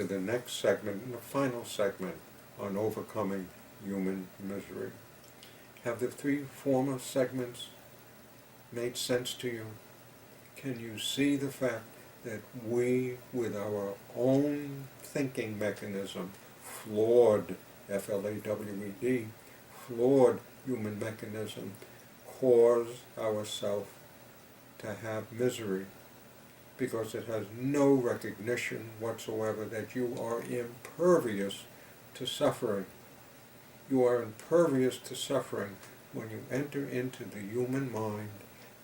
into the next segment and the final segment on overcoming human misery. Have the three former segments made sense to you? Can you see the fact that we, with our own thinking mechanism, flawed, F-L-A-W-E-D, flawed human mechanism, cause ourselves to have misery because it has no recognition whatsoever that you are impervious to suffering. You are impervious to suffering when you enter into the human mind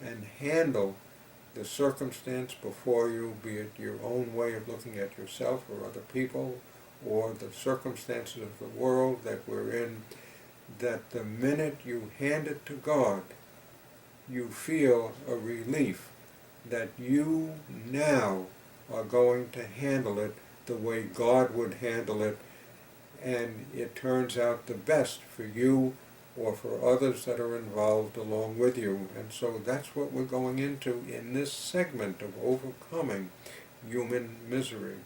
and handle the circumstance before you, be it your own way of looking at yourself or other people, or the circumstances of the world that we're in, that the minute you hand it to God, you feel a relief that you now are going to handle it the way God would handle it, and it turns out the best for you or for others that are involved along with you. And so that's what we're going into in this segment of overcoming human misery.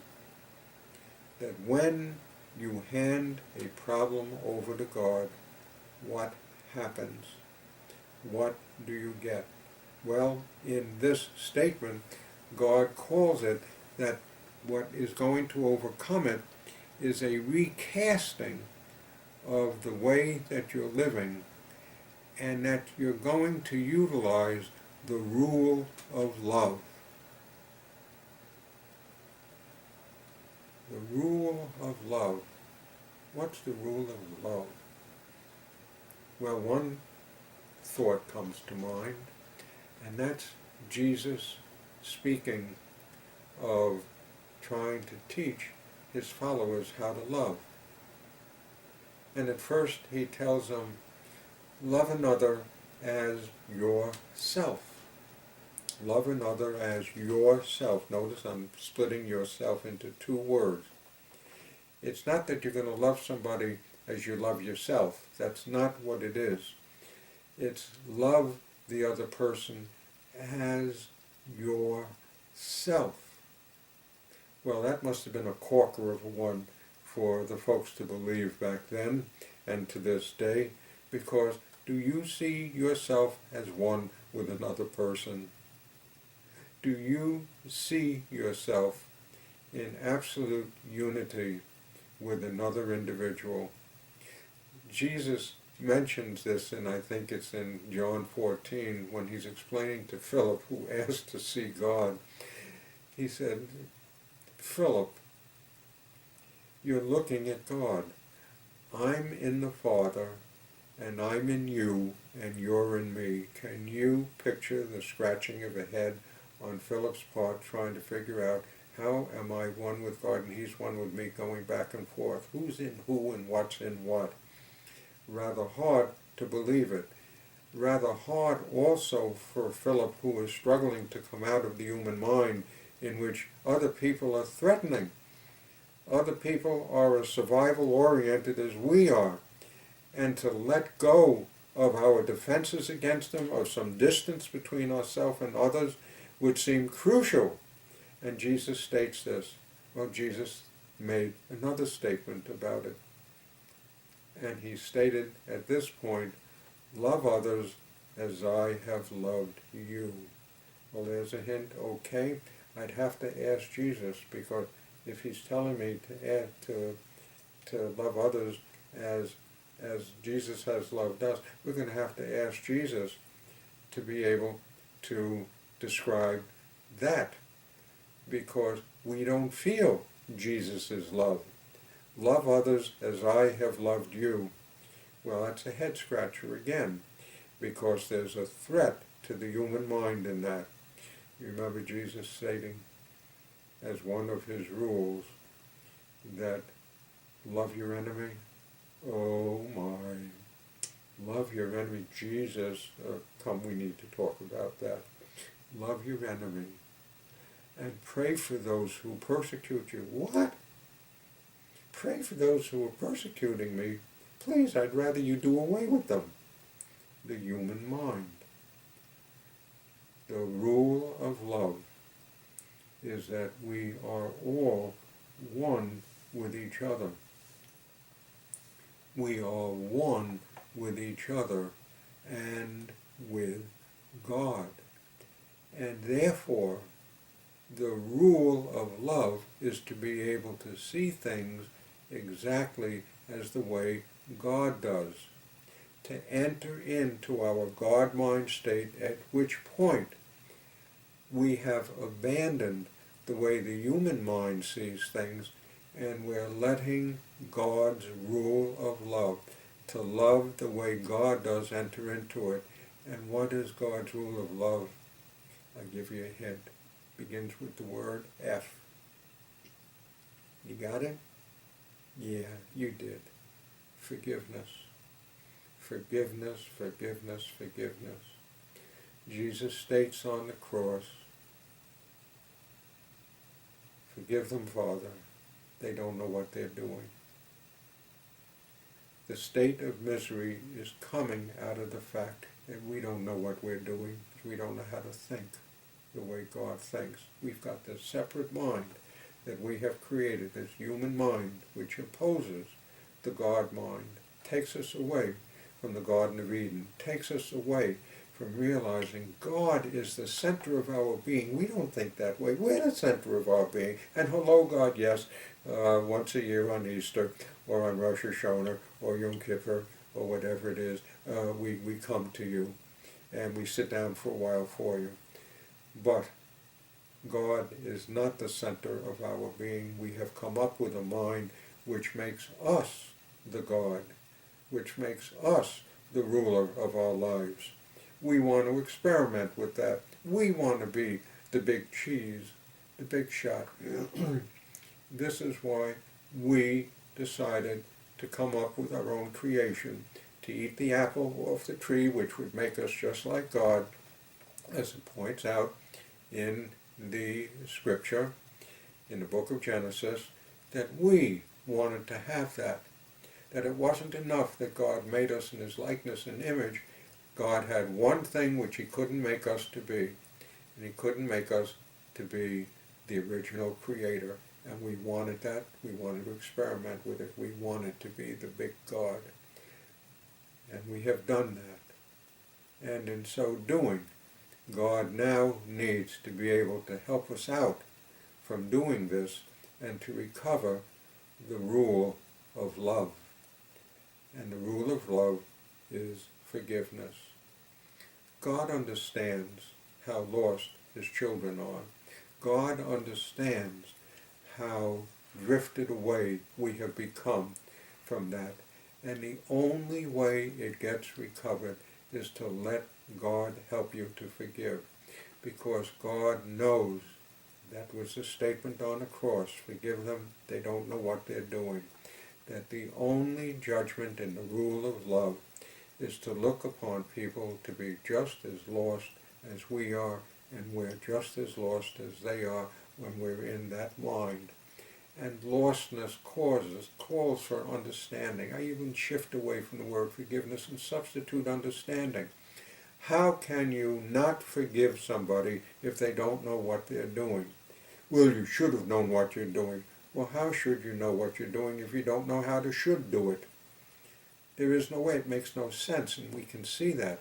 That when you hand a problem over to God, what happens? What do you get? Well, in this statement, God calls it that what is going to overcome it is a recasting of the way that you're living, and that you're going to utilize the rule of love. The rule of love. What's the rule of love? Well, one thought comes to mind, and that's Jesus speaking of trying to teach his followers how to love. And at first he tells them, love another as yourself. Love another as yourself. Notice I'm splitting yourself into two words. It's not that you're going to love somebody as you love yourself. That's not what it is. It's love the other person as yourself. Well, that must have been a corker of a one for the folks to believe back then and to this day, because do you see yourself as one with another person? Do you see yourself in absolute unity with another individual? Jesus mentions this, and I think it's in John 14, when he's explaining to Philip, who asked to see God. He said, Philip, you're looking at God. I'm in the Father, and I'm in you, and you're in me. Can you picture the scratching of a head on Philip's part, trying to figure out, how am I one with God and he's one with me, going back and forth? Who's in who and what's in what? Rather hard to believe it. Rather hard also for Philip, who is struggling to come out of the human mind in which other people are threatening. Other people are as survival-oriented as we are. And to let go of our defenses against them, or some distance between ourselves and others, would seem crucial. And Jesus states this. Well, Jesus made another statement about it. And he stated at this point, love others as I have loved you. Well, there's a hint, okay? I'd have to ask Jesus, because if he's telling me to love others as Jesus has loved us, we're going to have to ask Jesus to be able to describe that, because we don't feel Jesus' love. Love others as I have loved you. Well, that's a head scratcher again, because there's a threat to the human mind in that. You remember Jesus stating as one of his rules that love your enemy? Oh my, love your enemy. Jesus, come, we need to talk about that. Love your enemy and pray for those who persecute you. What? Pray for those who are persecuting me? Please, I'd rather you do away with them. The human mind. The rule of love is that we are all one with each other. We are one with each other and with God. And therefore, the rule of love is to be able to see things exactly as the way God does. To enter into our God-mind state, at which point we have abandoned the way the human mind sees things, and we're letting God's rule of love, to love the way God does, enter into it. And what is God's rule of love? I'll give you a hint. Begins with the word F. You got it? Yeah, you did. Forgiveness. Forgiveness, forgiveness, forgiveness. Jesus states on the cross, "Forgive them, Father. They don't know what they're doing." The state of misery is coming out of the fact that we don't know what we're doing. We don't know how to think the way God thinks. We've got this separate mind that we have created, this human mind, which opposes the God mind, takes us away from the Garden of Eden, takes us away from realizing God is the center of our being. We don't think that way. We're the center of our being. And hello, God, yes, once a year on Easter, or on Rosh Hashanah, or Yom Kippur, or whatever it is, we come to you, and we sit down for a while for you. But God is not the center of our being. We have come up with a mind which makes us the God, which makes us the ruler of our lives. We want to experiment with that. We want to be the big cheese, the big shot. This is why we decided to come up with our own creation, to eat the apple off the tree, which would make us just like God, as it points out in the scripture, in the book of Genesis, that we wanted to have that. That it wasn't enough that God made us in his likeness and image. God had one thing which he couldn't make us to be, and he couldn't make us to be the original creator. And we wanted that. We wanted to experiment with it. We wanted to be the big God. And we have done that. And in so doing, God now needs to be able to help us out from doing this and to recover the rule of love. And the rule of love is forgiveness. God understands how lost his children are. God understands how drifted away we have become from that. And the only way it gets recovered is to let God help you to forgive. Because God knows, that was the statement on the cross, forgive them, they don't know what they're doing. That the only judgment in the rule of love is to look upon people to be just as lost as we are, and we're just as lost as they are when we're in that mind. And lostness calls for understanding. I even shift away from the word forgiveness and substitute understanding. How can you not forgive somebody if they don't know what they're doing? Well, you should have known what you're doing. Well, how should you know what you're doing if you don't know how to should do it? There is no way. It makes no sense, and we can see that.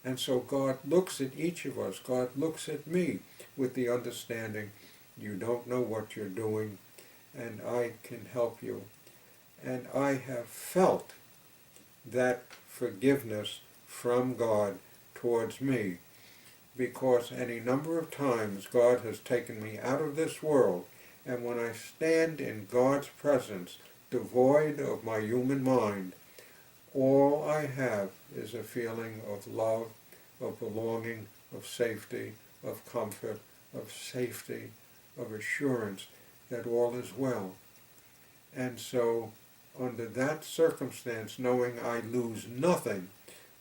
And so God looks at each of us. God looks at me with the understanding, you don't know what you're doing, and I can help you. And I have felt that forgiveness from God towards me, because any number of times God has taken me out of this world, and when I stand in God's presence, devoid of my human mind, all I have is a feeling of love, of belonging, of safety, of comfort, of safety, of assurance that all is well. And so, under that circumstance, knowing I lose nothing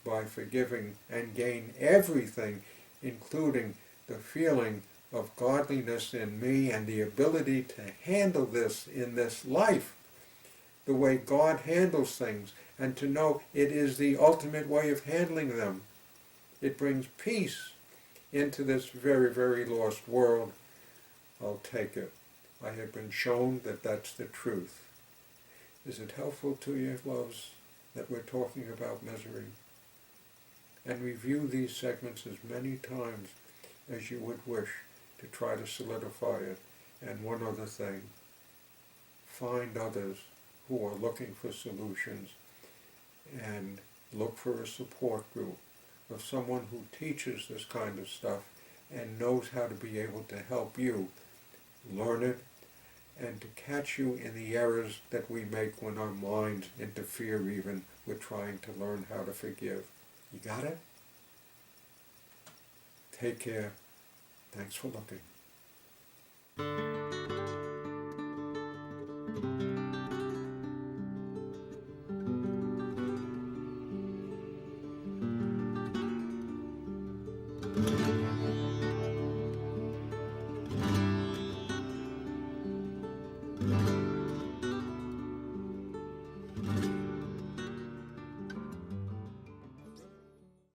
by forgiving and gain everything, including the feeling of godliness in me and the ability to handle this in this life, the way God handles things, and to know it is the ultimate way of handling them. It brings peace into this very, very lost world. I'll take it. I have been shown that that's the truth. Is it helpful to you, loves, that we're talking about misery? And review these segments as many times as you would wish to try to solidify it. And one other thing, find others who are looking for solutions and look for a support group of someone who teaches this kind of stuff and knows how to be able to help you learn it and to catch you in the errors that we make when our minds interfere even with trying to learn how to forgive. You got it? Take care. Thanks for looking.